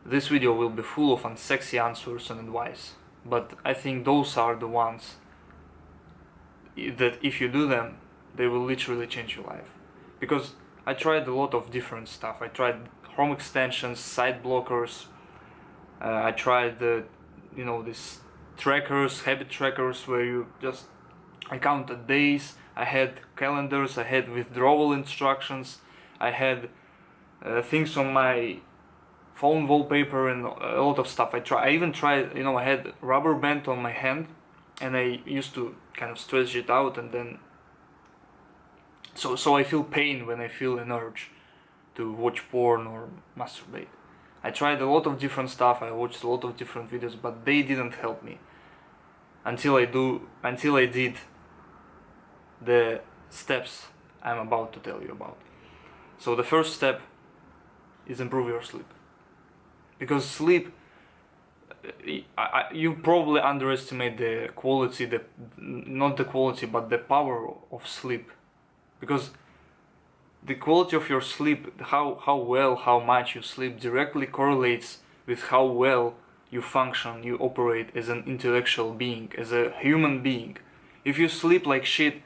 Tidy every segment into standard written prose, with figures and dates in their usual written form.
this video will be full of unsexy answers and advice, but I think those are the ones that if you do them, they will literally change your life. Because I tried a lot of different stuff. I tried Chrome extensions, site blockers. I tried these trackers, habit trackers, where you just I counted days. I had calendars. I had withdrawal instructions. I had things on my phone wallpaper and a lot of stuff. I even tried. I had rubber band on my hand, and I used to kind of stretch it out, and then so I feel pain when I feel an urge to watch porn or masturbate. I tried a lot of different stuff. I watched a lot of different videos, but they didn't help me until I did the steps I'm about to tell you about. So the first step is improve your sleep, because sleep, you probably underestimate the quality, not the quality but the power of sleep, because the quality of your sleep, how much you sleep, directly correlates with how well you function, you operate as an intellectual being, as a human being. If you sleep like shit,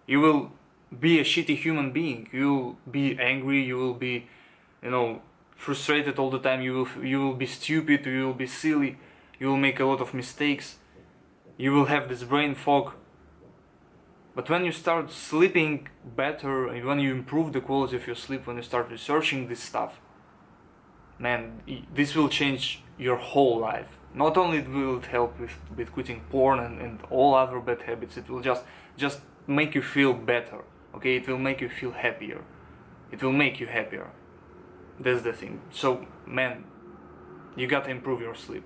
you will be a shitty human being. You will be angry, you will be, frustrated all the time, you will be stupid, you will be silly, you will make a lot of mistakes, you will have this brain fog. But when you start sleeping better, and when you improve the quality of your sleep, when you start researching this stuff, man, this will change your whole life. Not only will it help with quitting porn and all other bad habits, it will just make you feel better. Okay, it will make you feel happier. It will make you happier. That's the thing. So, man, you gotta improve your sleep.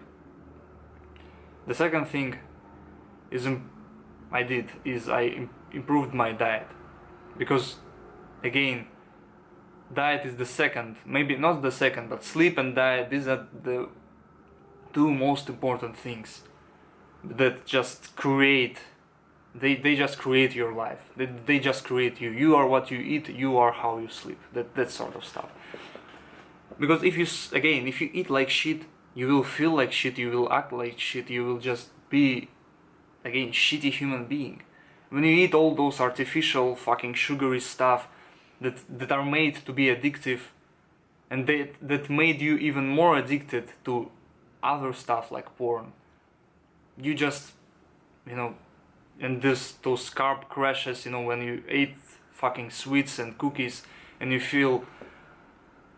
The second thing I improved my diet, because again, diet is the second, maybe not the second, but sleep and diet, these are the two most important things that just create, they just create your life, they just create you. You are what you eat, you are how you sleep, that sort of stuff. Because if you eat like shit, you will feel like shit, you will act like shit, you will just be, again, shitty human being. When you eat all those artificial fucking sugary stuff that are made to be addictive, and that made you even more addicted to other stuff like porn, you just, and those carb crashes, when you eat fucking sweets and cookies and you feel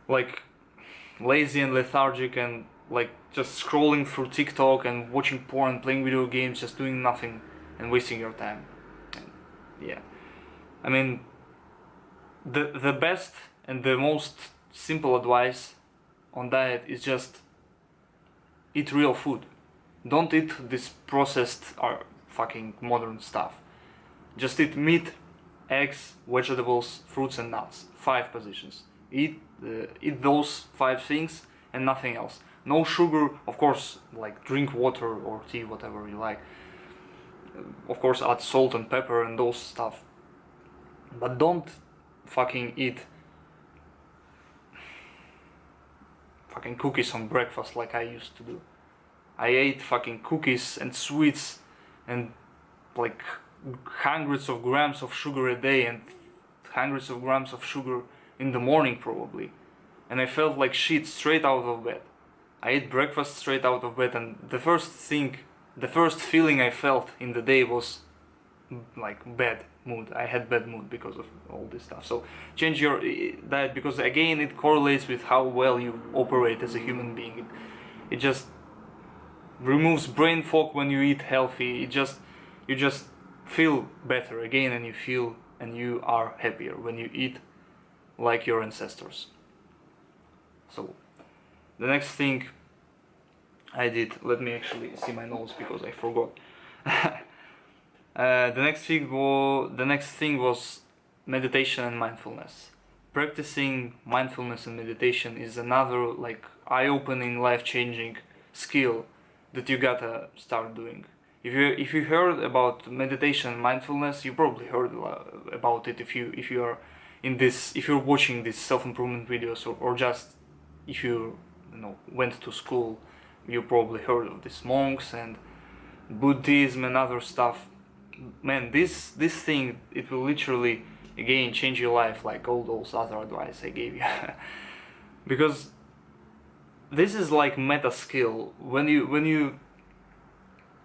like lazy and lethargic and like just scrolling through TikTok and watching porn, playing video games, just doing nothing and wasting your time. And yeah, I mean, the best and the most simple advice on diet is just eat real food. Don't eat this processed or fucking modern stuff. Just eat meat, eggs, vegetables, fruits and nuts. 5 positions. Eat those 5 things and nothing else. No sugar, of course, like drink water or tea, whatever you like. Of course, add salt and pepper and those stuff. But don't fucking eat fucking cookies on breakfast like I used to do. I ate fucking cookies and sweets and like hundreds of grams of sugar a day and hundreds of grams of sugar in the morning probably. And I felt like shit straight out of bed. I ate breakfast straight out of bed, and the first feeling I felt in the day was like bad mood. I had bad mood because of all this stuff. So change your diet, because again it correlates with how well you operate as a human being. It just removes brain fog when you eat healthy. You just feel better again, and you are happier when you eat like your ancestors. So the next thing I did, let me actually see my notes because I forgot. The next thing was meditation and mindfulness. Practicing mindfulness and meditation is another like eye-opening, life-changing skill that you gotta start doing. If you heard about meditation and mindfulness, you probably heard about it if you're watching these self-improvement videos, or just if you went to school, you probably heard of these monks and Buddhism and other stuff. Man, this thing, it will literally again change your life, like all those other advice I gave you. Because this is like meta skill. When you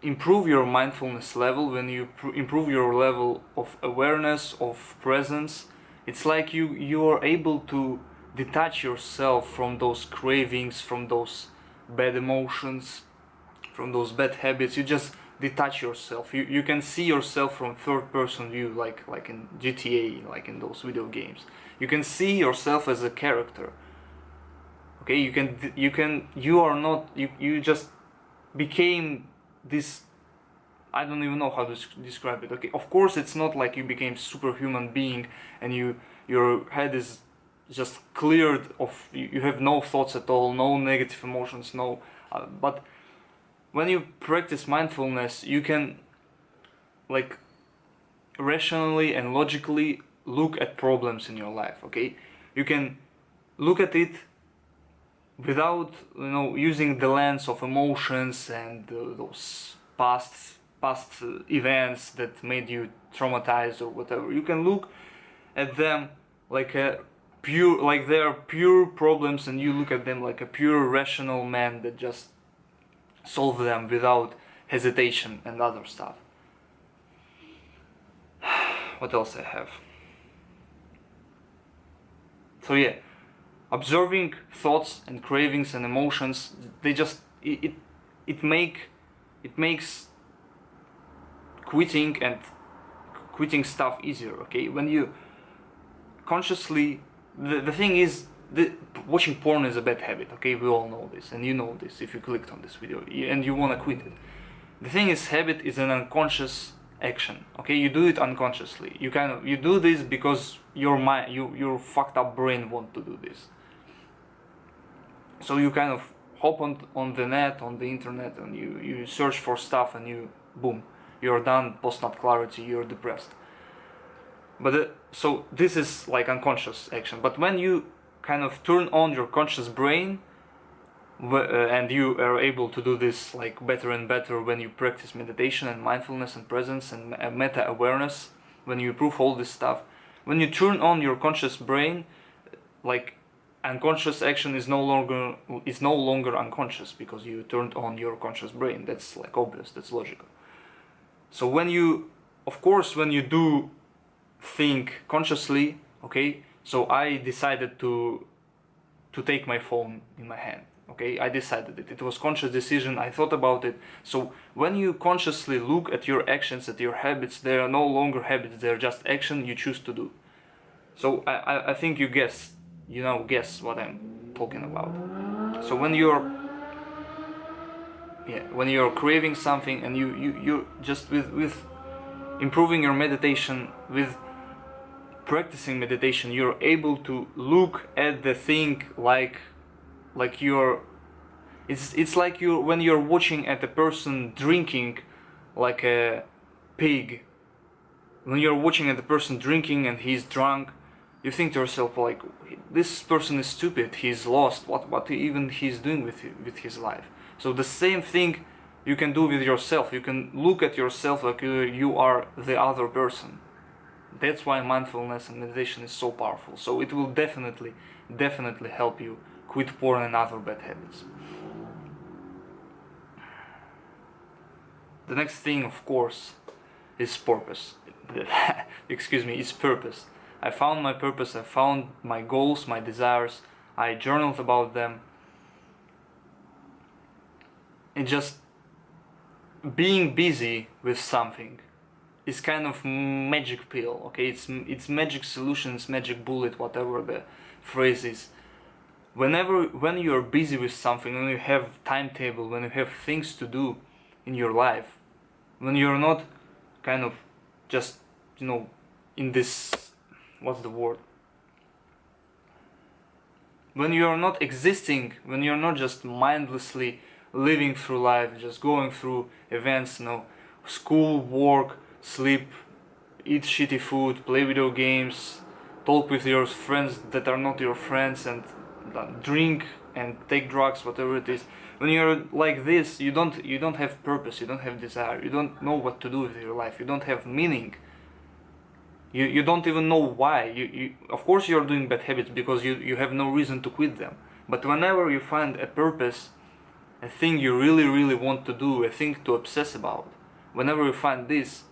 improve your mindfulness level, when you improve your level of awareness, of presence, it's like you are able to detach yourself from those cravings, from those bad emotions, from those bad habits. You just detach yourself. You can see yourself from third person view, like in GTA, like in those video games. You can see yourself as a character. Okay, you are not, you just became this, I don't even know how to describe it. Okay, of course it's not like you became superhuman being and your head is just cleared of, you have no thoughts at all, no negative emotions, no, but when you practice mindfulness, you can like rationally and logically look at problems in your life. Okay, you can look at it without using the lens of emotions and those past events that made you traumatized or whatever. You can look at them like a pure, like they are pure problems, and you look at them like a pure rational man that just solve them without hesitation and other stuff. What else I have? So yeah, observing thoughts and cravings and emotions, they just it makes quitting stuff easier. Okay, when you consciously, the thing is, watching porn is a bad habit. Okay, we all know this, and you know this if you clicked on this video and you want to quit it. The thing is, habit is an unconscious action. Okay, you do it unconsciously. You do this because your mind, your fucked up brain want to do this. So you kind of hop on the net, on the internet, and you search for stuff, and boom, you're done, post-nut clarity, you're depressed. But so this is like unconscious action. But when you kind of turn on your conscious brain, and you are able to do this like better and better when you practice meditation and mindfulness and presence and meta awareness, when you improve all this stuff, when you turn on your conscious brain, like unconscious action is no longer unconscious because you turned on your conscious brain. That's like obvious, that's logical. So when you, of course, when you do think consciously, okay, so I decided to take my phone in my hand. Okay, I decided it. It was conscious decision. I thought about it. So when you consciously look at your actions, at your habits, they are no longer habits. They are just action you choose to do. So I think you guess what I'm talking about. So when you're craving something, and you just with improving your meditation, with practicing meditation, you're able to look at the thing like it's like when you're watching at a person drinking like a pig. When you're watching at the person drinking and he's drunk, you think to yourself like, this person is stupid, he's lost, what even he's doing with his life. So the same thing you can do with yourself. You can look at yourself like you are the other person. That's why mindfulness and meditation is so powerful. So it will definitely help you quit porn and other bad habits. The next thing, of course, is purpose. Excuse me, is purpose. I found my purpose, I found my goals, my desires, I journaled about them. And just being busy with something is kind of magic pill, okay? It's magic solutions, magic bullet, whatever the phrase is. When you're busy with something, when you have timetable, when you have things to do in your life, when you're not kind of just, in this, what's the word? When you're not existing, when you're not just mindlessly living through life, just going through events, school, work, sleep, eat shitty food, play video games, talk with your friends that are not your friends, and drink and take drugs, whatever it is. When you're like this, you don't have purpose, you don't have desire, you don't know what to do with your life, you don't have meaning. You don't even know why. Of course you're doing bad habits because you have no reason to quit them. But whenever you find a purpose, a thing you really want to do, a thing to obsess about, whenever you find this,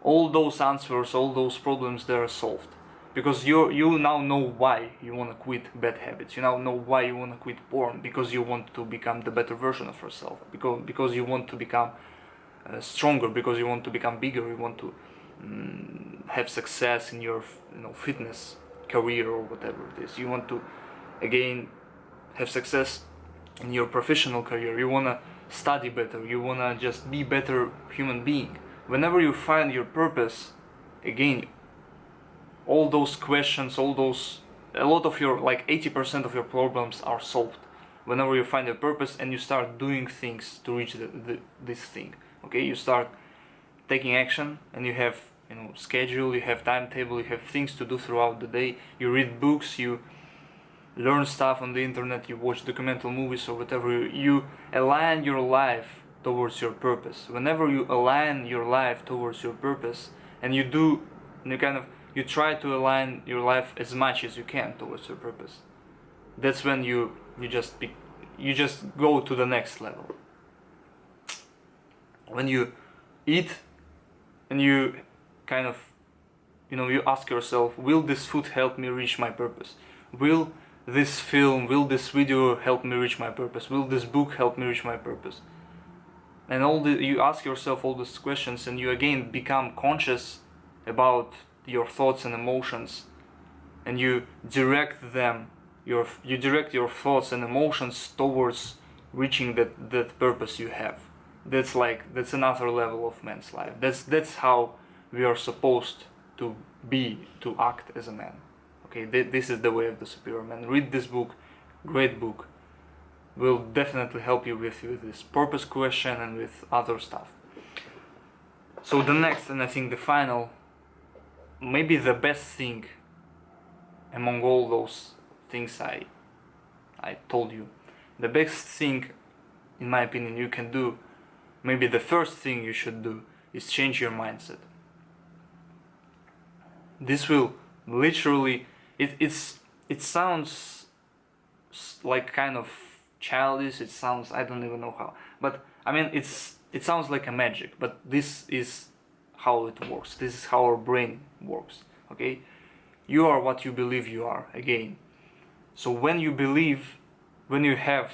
all those answers, all those problems, they are solved. Because you now know why you want to quit bad habits. You now know why you want to quit porn. Because you want to become the better version of yourself. Because you want to become stronger. Because you want to become bigger. You want to have success in your fitness career or whatever it is. You want to again have success in your professional career. You want to study better. You want to just be better human being. Whenever you find your purpose, again, all those questions, a lot of your, like 80% of your problems are solved. Whenever you find your purpose and you start doing things to reach this thing. Okay, you start taking action and you have schedule, you have timetable, you have things to do throughout the day. You read books, you learn stuff on the internet, you watch documental movies or whatever. You align your life towards your purpose. Whenever you align your life towards your purpose, and you try to align your life as much as you can towards your purpose, that's when you just go to the next level. When you eat and you you ask yourself, will this food help me reach my purpose? Will this film, will this video help me reach my purpose? Will this book help me reach my purpose? And you ask yourself all these questions, and you again become conscious about your thoughts and emotions, and you direct your thoughts and emotions towards reaching that purpose you have. That's another level of man's life. That's how we are supposed to act as a man. Okay, this is the way of the superior man. Read this book, great book. Will definitely help you with this purpose question and with other stuff. So the next, and I think the final, maybe the best thing among all those things I told you, the best thing, in my opinion, you can do, maybe the first thing you should do, is change your mindset. This will literally, it sounds like kind of childish, it sounds, I don't even know how, but I mean it sounds like a magic, but this is how it works. This is how our brain works. Okay, you are what you believe you are, again. So when you have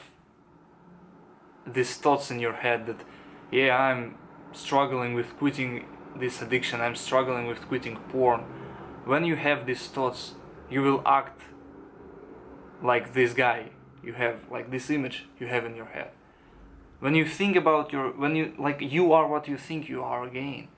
these thoughts in your head that, yeah, I'm struggling with quitting this addiction, I'm struggling with quitting porn, when you have these thoughts, you will act like this guy you have, like this image you have in your head. When you think about you are what you think you are, again.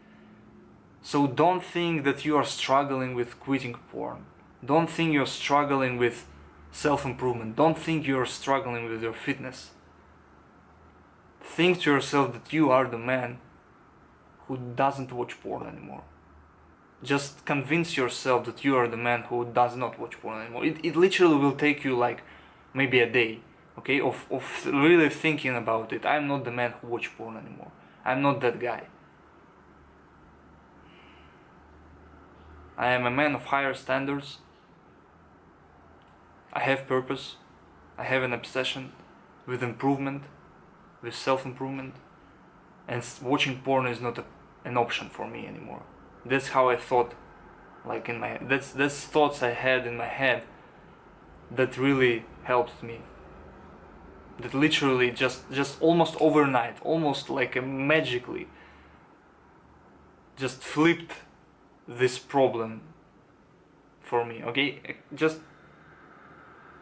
So don't think that you are struggling with quitting porn. Don't think you're struggling with self-improvement. Don't think you're struggling with your fitness. Think to yourself that you are the man who doesn't watch porn anymore. Just convince yourself that you are the man who does not watch porn anymore. It literally will take you like maybe a day, okay, of really thinking about it. I'm not the man who watch porn anymore. I'm not that guy. I am a man of higher standards. I have purpose. I have an obsession with improvement, with self-improvement, and watching porn is not an option for me anymore. That's how I thought, like in my head. That's thoughts I had in my head that really helped me. That literally just almost overnight, almost like magically, just flipped this problem for me. Okay, just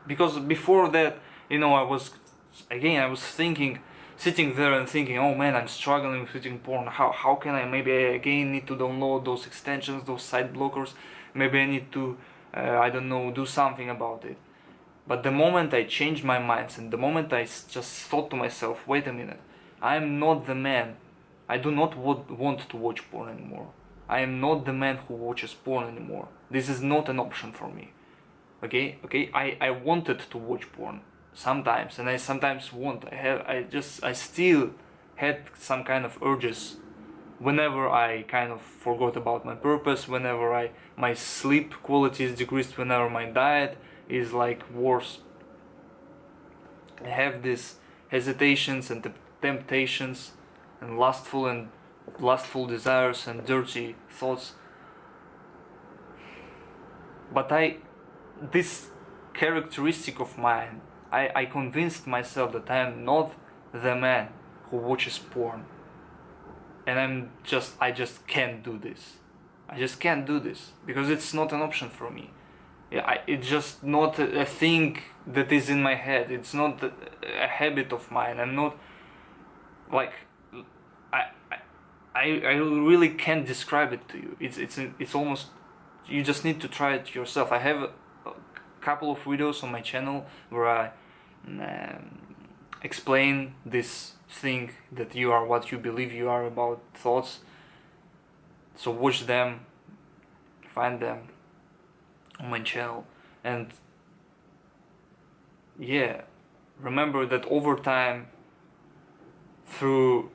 because before that, I was thinking, sitting there and thinking, oh man, I'm struggling with quitting porn. How can I? Maybe I again need to download those extensions, those site blockers. Maybe I need to, I don't know, do something about it. But the moment I changed my mindset, the moment I just thought to myself, wait a minute, I am not the man. I do not want to watch porn anymore. I am not the man who watches porn anymore. This is not an option for me. Okay, I wanted to watch porn. sometimes, and I sometimes won't. I still had some kind of urges whenever I kind of forgot about my purpose, whenever my sleep quality is decreased, whenever my diet is like worse. I have these hesitations and temptations and lustful desires and dirty thoughts. But this characteristic of mine, I convinced myself that I am not the man who watches porn. And I just can't do this. I just can't do this because it's not an option for me. It's just not a thing that is in my head. It's not a habit of mine. I'm not like I I really can't describe it to you. It's almost, you just need to try it yourself. I have a couple of videos on my channel where I explain this thing that you are what you believe you are about thoughts. So watch them, find them on my channel, and yeah, remember that over time, through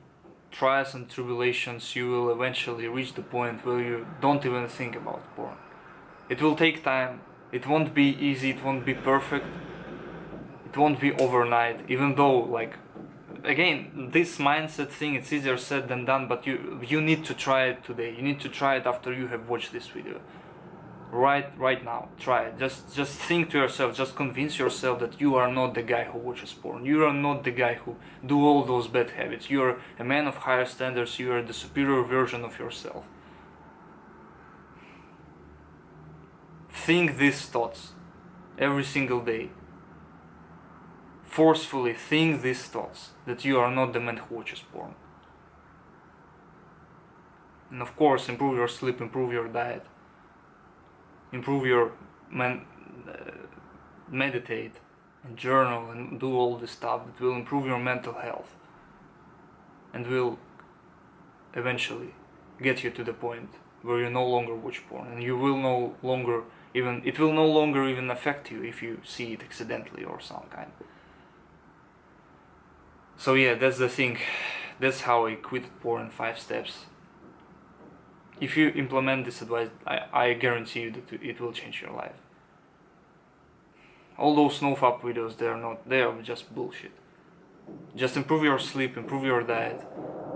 trials and tribulations, you will eventually reach the point where you don't even think about porn. It will take time, it won't be easy, it won't be perfect, it won't be overnight, even though, like, again, this mindset thing, it's easier said than done, but you need to try it today. You need to try it after you have watched this video. Right now, try it. Just think to yourself, just convince yourself that you are not the guy who watches porn. You are not the guy who do all those bad habits. You are a man of higher standards. You are the superior version of yourself. Think these thoughts every single day. Forcefully think these thoughts, that you are not the man who watches porn. And of course, improve your sleep, improve your diet, improve your meditate and journal and do all this stuff that will improve your mental health and will eventually get you to the point where you no longer watch porn, and you will no longer even, it will no longer even affect you if you see it accidentally or some kind. So yeah, that's the thing. That's how I quit porn in 5 steps. If you implement this advice, I guarantee you that it will change your life. All those nofap videos, they are just bullshit. Just improve your sleep, improve your diet,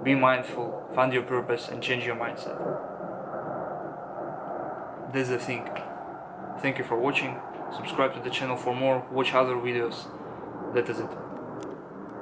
be mindful, find your purpose, and change your mindset. That's the thing. Thank you for watching. Subscribe to the channel for more, watch other videos. That is it.